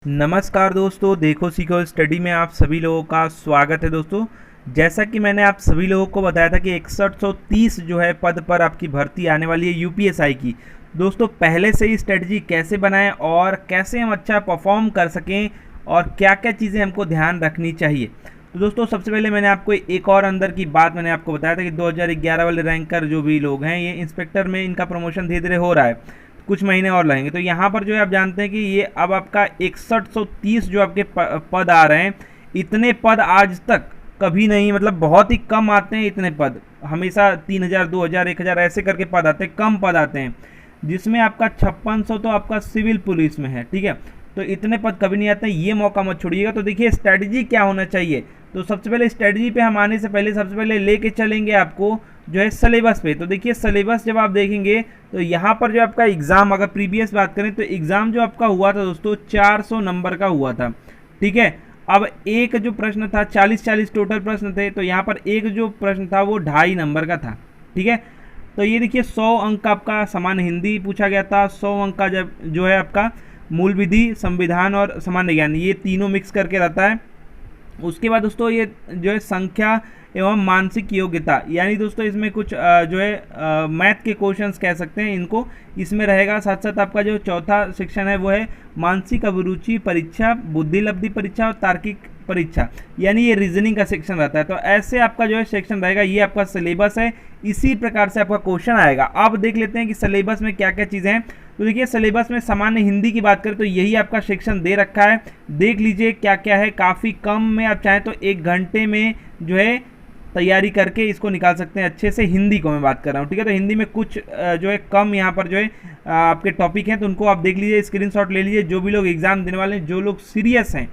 नमस्कार दोस्तों, देखो सीखो स्टडी में आप सभी लोगों का स्वागत है। दोस्तों, जैसा कि मैंने आप सभी लोगों को बताया था कि 6130 जो है पद पर आपकी भर्ती आने वाली है यूपीएसआई की। दोस्तों, पहले से ही स्ट्रेटजी कैसे बनाएं और कैसे हम अच्छा परफॉर्म कर सकें और क्या क्या चीज़ें हमको ध्यान रखनी चाहिए। तो दोस्तों, सबसे पहले मैंने आपको एक और अंदर की बात मैंने आपको बताया था कि 2011 वाले रैंकर जो भी लोग हैं, ये इंस्पेक्टर में इनका प्रमोशन धीरे धीरे हो रहा है, कुछ महीने और लगेंगे। तो यहाँ पर जो है आप जानते हैं कि ये अब आपका 6130 जो आपके पद आ रहे हैं, इतने पद आज तक कभी नहीं, मतलब बहुत ही कम आते हैं इतने पद। हमेशा 3000, 2000, 1000 ऐसे करके पद आते हैं, कम पद आते हैं, जिसमें आपका 5600 तो आपका सिविल पुलिस में है। ठीक है, तो इतने पद कभी नहीं आते हैं, ये मौका मत छोड़िएगा। तो देखिए स्ट्रैटेजी क्या होना चाहिए। तो सबसे पहले स्ट्रैटेजी पे हम आने से पहले सबसे पहले लेके चलेंगे आपको जो है सिलेबस पे। तो देखिए सिलेबस जब आप देखेंगे तो यहाँ पर जो आपका एग्ज़ाम, अगर प्रीवियस बात करें तो एग्ज़ाम जो आपका हुआ था दोस्तों 400 नंबर का हुआ था। ठीक है, अब एक जो प्रश्न था 40-40 टोटल प्रश्न थे, तो यहाँ पर एक जो प्रश्न था वो 2.5 नंबर का था। ठीक है, तो ये देखिए 100 अंक का आपका सामान्य हिंदी पूछा गया था, 100 अंक का जब जो है आपका मूल विधि, संविधान और सामान्य ज्ञान, ये तीनों मिक्स करके रहता है। उसके बाद दोस्तों ये जो है संख्या एवं मानसिक योग्यता, यानी दोस्तों इसमें कुछ जो है मैथ के क्वेश्चंस कह सकते हैं इनको, इसमें रहेगा। साथ साथ आपका जो चौथा सेक्शन है वो है मानसिक अभिरुचि परीक्षा, बुद्धि लब्धि परीक्षा और तार्किक परीक्षा, यानी ये रीजनिंग का सेक्शन रहता है। तो ऐसे आपका जो है सेक्शन रहेगा, ये आपका सिलेबस है, इसी प्रकार से आपका क्वेश्चन आएगा। अब देख लेते हैं कि सिलेबस में क्या क्या चीज़ें हैं। तो देखिए सिलेबस में सामान्य हिंदी की बात करें तो यही आपका सेक्शन दे रखा है, देख लीजिए क्या क्या है। काफ़ी कम में आप चाहें तो 1 घंटे में जो है तैयारी करके इसको निकाल सकते हैं अच्छे से। हिंदी को मैं बात कर रहा हूँ, ठीक है। तो हिंदी में कुछ जो है कम यहाँ पर जो है आपके टॉपिक हैं, तो उनको आप देख लीजिए, स्क्रीनशॉट ले लीजिए, जो भी लोग एग्जाम देने वाले हैं, जो लोग सीरियस हैं।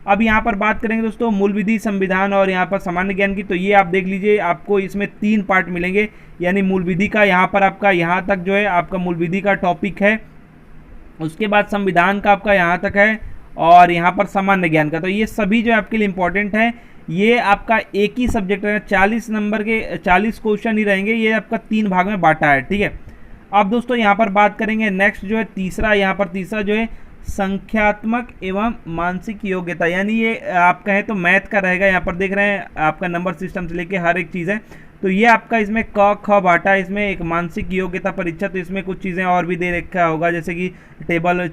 अब यहाँ पर बात करेंगे दोस्तों मूल विधि, संविधान और यहाँ पर सामान्य ज्ञान की, तो ये आप देख लीजिए, आपको इसमें 3 पार्ट मिलेंगे। यानी मूल विधि का यहाँ पर आपका यहाँ तक जो है आपका मूल विधि का टॉपिक है, उसके बाद संविधान का आपका यहाँ तक है, और यहाँ पर सामान्य ज्ञान का। तो ये सभी जो आपके लिए इंपॉर्टेंट है। ये आपका एक ही सब्जेक्ट है, 40 नंबर के 40 क्वेश्चन ही रहेंगे, ये आपका 3 भाग में बांटा है। ठीक है, अब दोस्तों यहाँ पर बात करेंगे नेक्स्ट जो है तीसरा, यहाँ पर तीसरा जो है संख्यात्मक एवं मानसिक योग्यता, यानी ये आप कहें तो मैथ का रहेगा। यहाँ पर देख रहे हैं आपका नंबर सिस्टम से लेके हर एक चीज़ है। तो ये आपका इसमें क ख बांटा है, इसमें एक मानसिक योग्यता परीक्षा, तो इसमें कुछ चीज़ें और भी दे रखा होगा, जैसे कि टेबल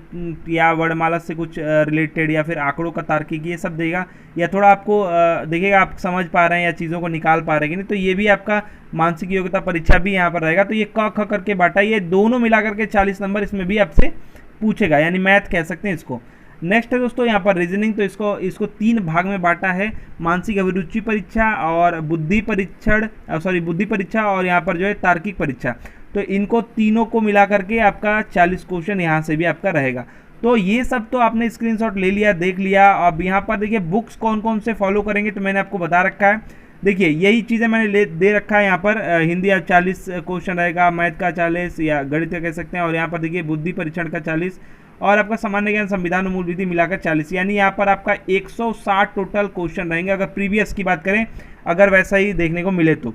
या वर्णमाला से कुछ रिलेटेड, या फिर आंकड़ों का तार्किक, ये सब देगा। या थोड़ा आपको देखिएगा आप समझ पा रहे हैं या चीज़ों को निकाल पा रहे हैं कि नहीं। तो ये भी आपका मानसिक योग्यता परीक्षा भी यहाँ पर रहेगा। तो ये क ख करके बांटा, ये दोनों मिला करके 40 नंबर इसमें भी आपसे पूछेगा, यानी मैथ कह सकते हैं इसको। नेक्स्ट है दोस्तों यहाँ पर रीजनिंग, तो इसको 3 भाग में बांटा है, मानसिक अभिरुचि परीक्षा और बुद्धि परीक्षा और यहाँ पर जो है तार्किक परीक्षा। तो इनको तीनों को मिला करके आपका 40 क्वेश्चन यहाँ से भी आपका रहेगा। तो ये सब तो आपने स्क्रीनशॉट ले लिया, देख लिया। अब यहाँ पर देखिए बुक्स कौन कौन से फॉलो करेंगे, तो मैंने आपको बता रखा है। देखिए यही चीज़ें मैंने दे रखा है। यहाँ पर हिंदी 40 क्वेश्चन रहेगा, मैथ का 40 या गणित का कह सकते हैं, और यहाँ पर देखिए बुद्धि परीक्षण का 40, और आपका सामान्य ज्ञान, संविधान और मूल विधि मिलाकर 40, यानी यहाँ पर आपका 160 टोटल क्वेश्चन रहेंगे, अगर प्रीवियस की बात करें, अगर वैसा ही देखने को मिले तो।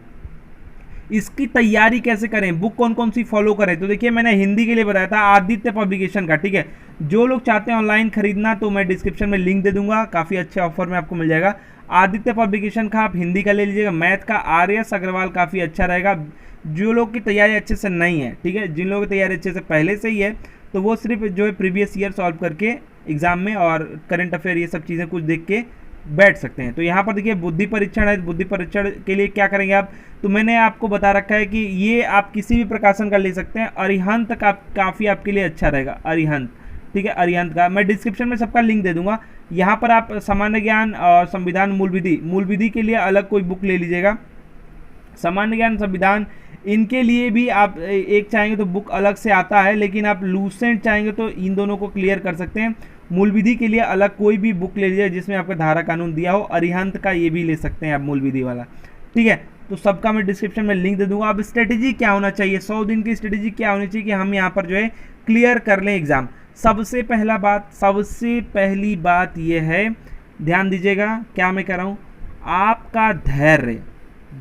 इसकी तैयारी कैसे करें, बुक कौन कौन सी फॉलो करें, तो देखिए मैंने हिंदी के लिए बताया था आदित्य पब्लिकेशन का। ठीक है, जो लोग चाहते हैं ऑनलाइन खरीदना तो मैं डिस्क्रिप्शन में लिंक दे दूंगा, काफ़ी अच्छे ऑफर में आपको मिल जाएगा। आदित्य पब्लिकेशन का आप हिंदी का ले लीजिएगा। मैथ का आर्यस अग्रवाल काफ़ी अच्छा रहेगा। जो लोग की तैयारी अच्छे से नहीं है, ठीक है, जिन लोगों की तैयारी अच्छे से पहले से ही है, तो वो सिर्फ जो है प्रीवियस ईयर सॉल्व करके एग्जाम में और करंट अफेयर ये सब चीज़ें कुछ देख के बैठ सकते हैं। तो यहाँ पर देखिए बुद्धि परीक्षण है, बुद्धि परीक्षण के लिए क्या करेंगे आप, तो मैंने आपको बता रखा है कि ये आप किसी भी प्रकाशन का ले सकते हैं। अरिहंत का काफ़ी आपके लिए अच्छा रहेगा, अरिहंत। ठीक है, अरिहंत का मैं डिस्क्रिप्शन में सबका लिंक दे दूंगा। यहाँ पर आप सामान्य ज्ञान और संविधान, मूल विधि के लिए अलग कोई बुक ले लीजिएगा। सामान्य ज्ञान, संविधान, इनके लिए भी आप एक चाहेंगे तो बुक अलग से आता है, लेकिन आप लूसेंट चाहेंगे तो इन दोनों को क्लियर कर सकते हैं। मूल विधि के लिए अलग कोई भी बुक ले लीजिए जिसमें आपका धारा कानून दिया हो। अरिहंत का ये भी ले सकते हैं आप, मूल विधि वाला। ठीक है, तो सबका मैं डिस्क्रिप्शन में लिंक दे दूंगा। अब स्ट्रेटेजी क्या होना चाहिए, 100 दिन की स्ट्रेटेजी क्या होनी चाहिए कि हम यहाँ पर जो है क्लियर कर लें एग्जाम। सबसे पहली बात ये है, ध्यान दीजिएगा क्या मैं कह रहा हूँ, आपका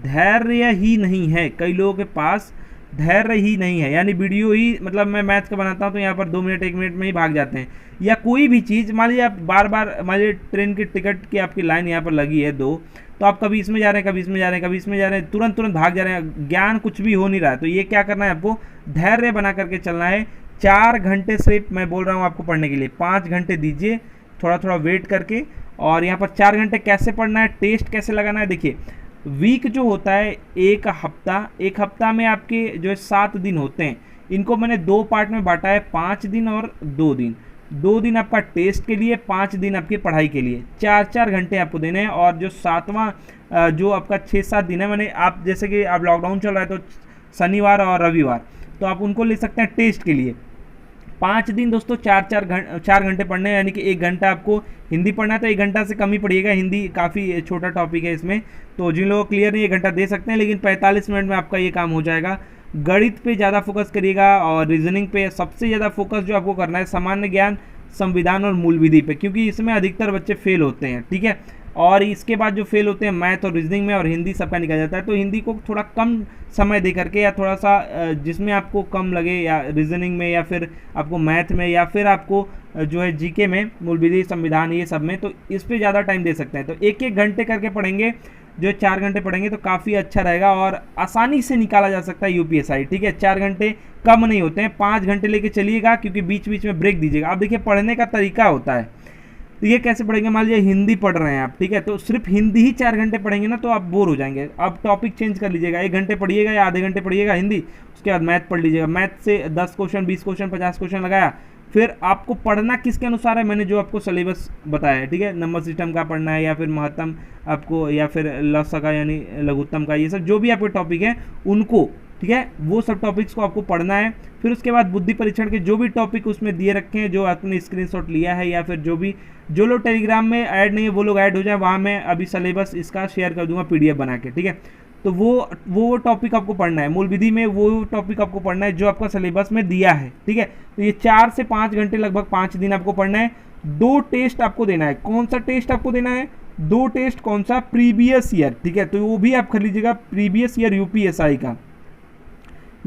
धैर्य ही नहीं है कई लोगों के पास। धैर्य ही नहीं है, यानी वीडियो ही मतलब मैं मैथ का बनाता हूँ तो यहाँ पर 2 मिनट 1 मिनट में ही भाग जाते हैं। या कोई भी चीज़ मान लीजिए आप बार बार मान लीजिए ट्रेन की टिकट की आपकी लाइन यहाँ पर लगी है 2, तो आप कभी इसमें जा रहे हैं, कभी इसमें जा रहे हैं, कभी इसमें जा रहे हैं, तुरंत तुरंत भाग जा रहे हैं, ज्ञान कुछ भी हो नहीं रहा है। तो ये क्या करना है, आपको धैर्य बना करके चलना है। 4 घंटे सिर्फ मैं बोल रहा हूँ आपको पढ़ने के लिए, 5 घंटे दीजिए थोड़ा थोड़ा वेट करके। और यहाँ पर 4 घंटे कैसे पढ़ना है, टेस्ट कैसे लगाना है, देखिए वीक जो होता है एक हफ्ता में आपके जो है 7 दिन होते हैं, इनको मैंने 2 पार्ट में बांटा है, 5 दिन और 2 दिन। 2 दिन आपका टेस्ट के लिए, 5 दिन आपकी पढ़ाई के लिए, 4-4 घंटे आपको देने हैं। और जो 7वां जो आपका 6-7 दिन है, मैंने आप जैसे कि आप लॉकडाउन चल रहा है तो शनिवार और रविवार, तो आप उनको ले सकते हैं टेस्ट के लिए। 5 दिन दोस्तों 4 घंटे पढ़ने हैं, यानी कि 1 घंटा आपको हिंदी पढ़ना है, तो 1 घंटा से कम ही पढ़िएगा, हिंदी काफ़ी छोटा टॉपिक है इसमें। तो जिन लोगों को क्लियर नहीं 1 घंटा दे सकते हैं, लेकिन 45 मिनट में आपका ये काम हो जाएगा। गणित पे ज़्यादा फोकस करिएगा और रीजनिंग पे सबसे ज़्यादा फोकस जो आपको करना है सामान्य ज्ञान, संविधान और मूल विधि पे, क्योंकि इसमें अधिकतर बच्चे फेल होते हैं, ठीक है। और इसके बाद जो फेल होते हैं मैथ और रीजनिंग में, और हिंदी सबका निकल जाता है। तो हिंदी को थोड़ा कम समय दे करके, या थोड़ा सा जिसमें आपको कम लगे, या रीजनिंग में, या फिर आपको मैथ में, या फिर आपको जो है जीके में, मूल विधि, संविधान, ये सब में, तो इस पर ज़्यादा टाइम दे सकते हैं। तो 1-1 घंटे करके पढ़ेंगे, जो 4 घंटे पढ़ेंगे तो काफ़ी अच्छा रहेगा और आसानी से निकाला जा सकता है यूपीएसआई, ठीक है। 4 घंटे कम नहीं होते हैं, 5 घंटे लेके चलिएगा, क्योंकि बीच बीच में ब्रेक दीजिएगा। अब देखिए पढ़ने का तरीका होता है, तो ये कैसे पढ़ेंगे, मान लीजिए हिंदी पढ़ रहे हैं आप, ठीक है, तो सिर्फ हिंदी ही 4 घंटे पढ़ेंगे ना तो आप बोर हो जाएंगे। अब टॉपिक चेंज कर लीजिएगा, 1 घंटे पढ़िएगा या आधे घंटे पढ़िएगा हिंदी, उसके बाद मैथ पढ़ लीजिएगा। मैथ से 10 क्वेश्चन, 20 क्वेश्चन, 50 क्वेश्चन लगाया। फिर आपको पढ़ना किसके अनुसार है, मैंने जो आपको सिलेबस बताया है, ठीक है, नंबर सिस्टम का पढ़ना है, या फिर महत्तम आपको, या फिर लसा का यानी लघुत्तम का, ये सब जो भी आपके टॉपिक है उनको, ठीक है, वो सब टॉपिक्स को आपको पढ़ना है। फिर उसके बाद बुद्धि परीक्षण के जो भी टॉपिक उसमें दिए रखे हैं, जो आपने स्क्रीनशॉट लिया है, या फिर जो लोग टेलीग्राम में ऐड नहीं है वो लोग ऐड हो जाए, वहाँ मैं अभी सिलेबस इसका शेयर कर दूंगा पीडीएफ बना के, ठीक है। तो वो टॉपिक आपको पढ़ना है, मूल विधि में वो टॉपिक आपको पढ़ना है जो आपका सिलेबस में दिया है, ठीक है। तो ये 4 से 5 घंटे लगभग 5 दिन आपको पढ़ना है। 2 टेस्ट आपको देना है। कौन सा टेस्ट आपको देना है, 2 टेस्ट, कौन सा, प्रीवियस ईयर, ठीक है, तो वो भी आप कर लीजिएगा, प्रीवियस ईयर यूपीएसआई का,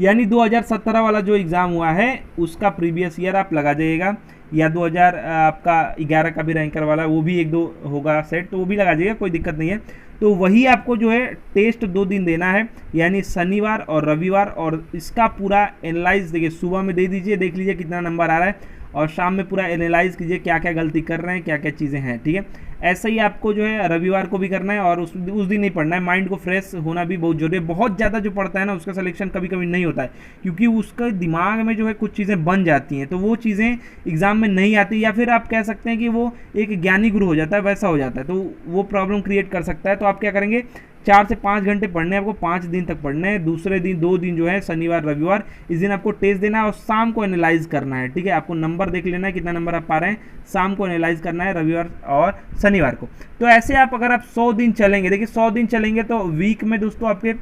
यानी 2017 वाला जो एग्ज़ाम हुआ है उसका प्रीवियस ईयर आप लगा जाइएगा, या 2011 का भी रैंकर वाला वो भी 1-2 होगा सेट, तो वो भी लगा जाइएगा, कोई दिक्कत नहीं है। तो वही आपको जो है टेस्ट 2 दिन देना है, यानी शनिवार और रविवार, और इसका पूरा एनालाइज देखिए, सुबह में दे दीजिए, देख लीजिए कितना नंबर आ रहा है, और शाम में पूरा एनालाइज कीजिए क्या क्या गलती कर रहे हैं, क्या क्या चीज़ें हैं, ठीक है। ऐसा ही आपको जो है रविवार को भी करना है, और उस दिन नहीं पढ़ना है। माइंड को फ्रेश होना भी बहुत जरूरी है। बहुत ज़्यादा जो पढ़ता है ना उसका सिलेक्शन कभी कभी नहीं होता है, क्योंकि उसका दिमाग में जो है कुछ चीज़ें बन जाती हैं, तो वो चीज़ें एग्जाम में नहीं आती, या फिर आप कह सकते हैं कि वो एक ज्ञानी गुरु हो जाता है, वैसा हो जाता है, तो वो प्रॉब्लम क्रिएट कर सकता है। तो आप क्या करेंगे, 4 से 5 घंटे पढ़ने हैं आपको, 5 दिन तक पढ़ने हैं। दूसरे दिन 2 दिन जो है शनिवार रविवार, इस दिन आपको टेस्ट देना है और शाम को एनालाइज करना है, ठीक है। आपको नंबर देख लेना है कितना नंबर आप पा रहे हैं, शाम को एनालाइज करना है रविवार और शनिवार को। तो ऐसे आप अगर आप 100 दिन चलेंगे, देखिए 100 दिन चलेंगे तो वीक में दोस्तों आपके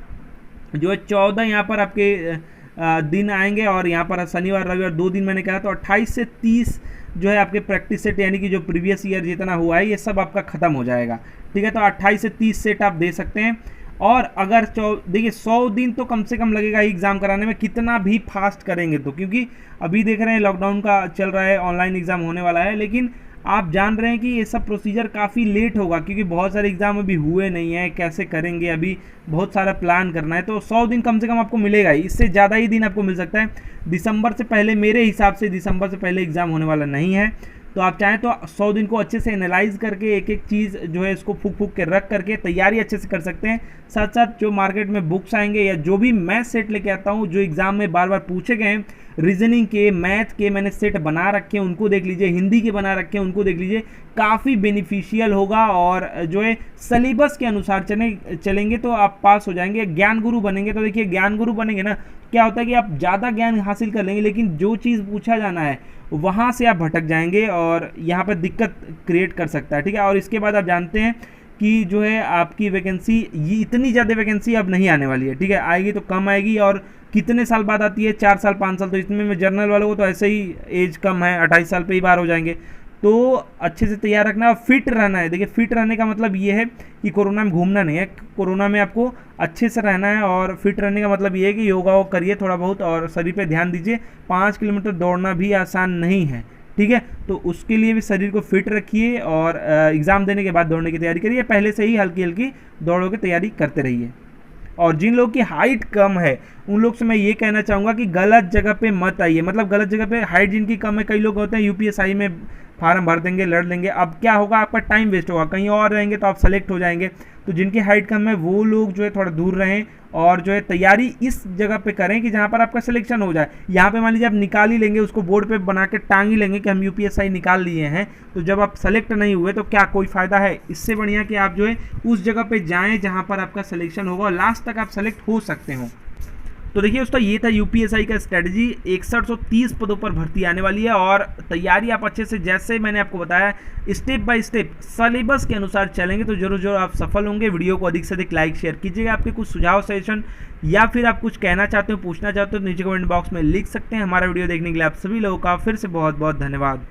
जो है 14 यहाँ पर आपके दिन आएंगे, और यहाँ पर शनिवार रविवार 2 दिन मैंने कहा, तो 28 से 30 जो है आपके प्रैक्टिस सेट, यानी कि जो प्रीवियस ईयर जितना हुआ है ये सब आपका खत्म हो जाएगा, ठीक है। तो 28 से 30 सेट आप दे सकते हैं। और अगर देखिए 100 दिन तो कम से कम लगेगा एग्ज़ाम कराने में, कितना भी फास्ट करेंगे तो, क्योंकि अभी देख रहे हैं लॉकडाउन का चल रहा है, ऑनलाइन एग्ज़ाम होने वाला है, लेकिन आप जान रहे हैं कि ये सब प्रोसीजर काफ़ी लेट होगा, क्योंकि बहुत सारे एग्ज़ाम अभी हुए नहीं हैं, कैसे करेंगे, अभी बहुत सारा प्लान करना है। तो 100 दिन कम से कम आपको मिलेगा ही, इससे ज़्यादा ही दिन आपको मिल सकता है। दिसंबर से पहले, मेरे हिसाब से दिसंबर से पहले एग्ज़ाम होने वाला नहीं है। तो आप चाहें तो 100 दिन को अच्छे से एनालाइज करके एक एक चीज़ जो है इसको फूक फूक के रख करके तैयारी अच्छे से कर सकते हैं। साथ साथ जो मार्केट में बुक्स आएंगे, या जो भी मैं सेट लेके आता हूँ, जो एग्ज़ाम में बार बार पूछे गए हैं, रीजनिंग के, मैथ के मैंने सेट बना रखे हैं, उनको देख लीजिए, हिंदी के बना रखे हैं, उनको देख लीजिए, काफ़ी बेनिफिशियल होगा। और जो है सिलेबस के अनुसार चलेंगे तो आप पास हो जाएंगे, ज्ञान गुरु बनेंगे। तो देखिए ज्ञान गुरु बनेंगे ना, क्या होता है कि आप ज़्यादा ज्ञान हासिल कर लेंगे, लेकिन जो चीज़ पूछा जाना है वहाँ से आप भटक जाएंगे, और यहाँ पर दिक्कत क्रिएट कर सकता है, ठीक है। और इसके बाद आप जानते हैं कि जो है आपकी वैकेंसी, ये इतनी ज़्यादा वैकेंसी अब नहीं आने वाली है, ठीक है, आएगी तो कम आएगी। और कितने साल बाद आती है, 4 साल 5 साल, तो इसमें में जर्नल वालों को तो ऐसे ही एज कम है, 28 साल पे ही बाहर हो जाएंगे। तो अच्छे से तैयार रखना है, फिट रहना है। देखिए फिट रहने का मतलब ये है कि कोरोना में घूमना नहीं है, कोरोना में आपको अच्छे से रहना है। और फिट रहने का मतलब ये है कि योगा वो करिए थोड़ा बहुत और शरीर पे ध्यान दीजिए। 5 किलोमीटर दौड़ना भी आसान नहीं है, ठीक है। तो उसके लिए भी शरीर को फिट रखिए और एग्ज़ाम देने के बाद दौड़ने की तैयारी करिए। पहले से ही हल्की हल्की दौड़ों की तैयारी करते रहिए। और जिन लोगों की हाइट कम है उन लोग से मैं ये कहना चाहूँगा कि गलत जगह पे मत आइए। मतलब गलत जगह पे, हाइट जिनकी कम है, कई लोग होते हैं यूपीएसआई में फार्म भर देंगे, लड़ लेंगे, अब क्या होगा, आपका टाइम वेस्ट होगा, कहीं और रहेंगे तो आप सेलेक्ट हो जाएंगे। तो जिनकी हाइट कम है वो लोग जो है थोड़ा दूर रहें और जो है तैयारी इस जगह पे करें कि जहाँ पर आपका सिलेक्शन हो जाए। यहाँ पे मान लीजिए आप निकाल ही लेंगे, उसको बोर्ड पे बना के टांग ही लेंगे कि हम यूपीएसआई निकाल लिए हैं, तो जब आप सेलेक्ट नहीं हुए तो क्या कोई फ़ायदा है। इससे बढ़िया कि आप जो है उस जगह पे जाएँ जहाँ पर आपका सिलेक्शन होगा और लास्ट तक आप सेलेक्ट हो सकते हो। तो देखिए दोस्तों, ये था यूपीएसआई का स्ट्रेटजी। 6130 पदों पर भर्ती आने वाली है और तैयारी आप अच्छे से, जैसे मैंने आपको बताया, स्टेप बाय स्टेप सिलेबस के अनुसार चलेंगे तो जरूर जरूर आप सफल होंगे। वीडियो को अधिक से अधिक लाइक शेयर कीजिएगा। आपके कुछ सुझाव सजेशन या फिर आप कुछ कहना चाहते हो, पूछना चाहते हो तो नीचे कमेंट बॉक्स में लिख सकते हैं। हमारा वीडियो देखने के लिए आप सभी लोगों का फिर से बहुत बहुत धन्यवाद।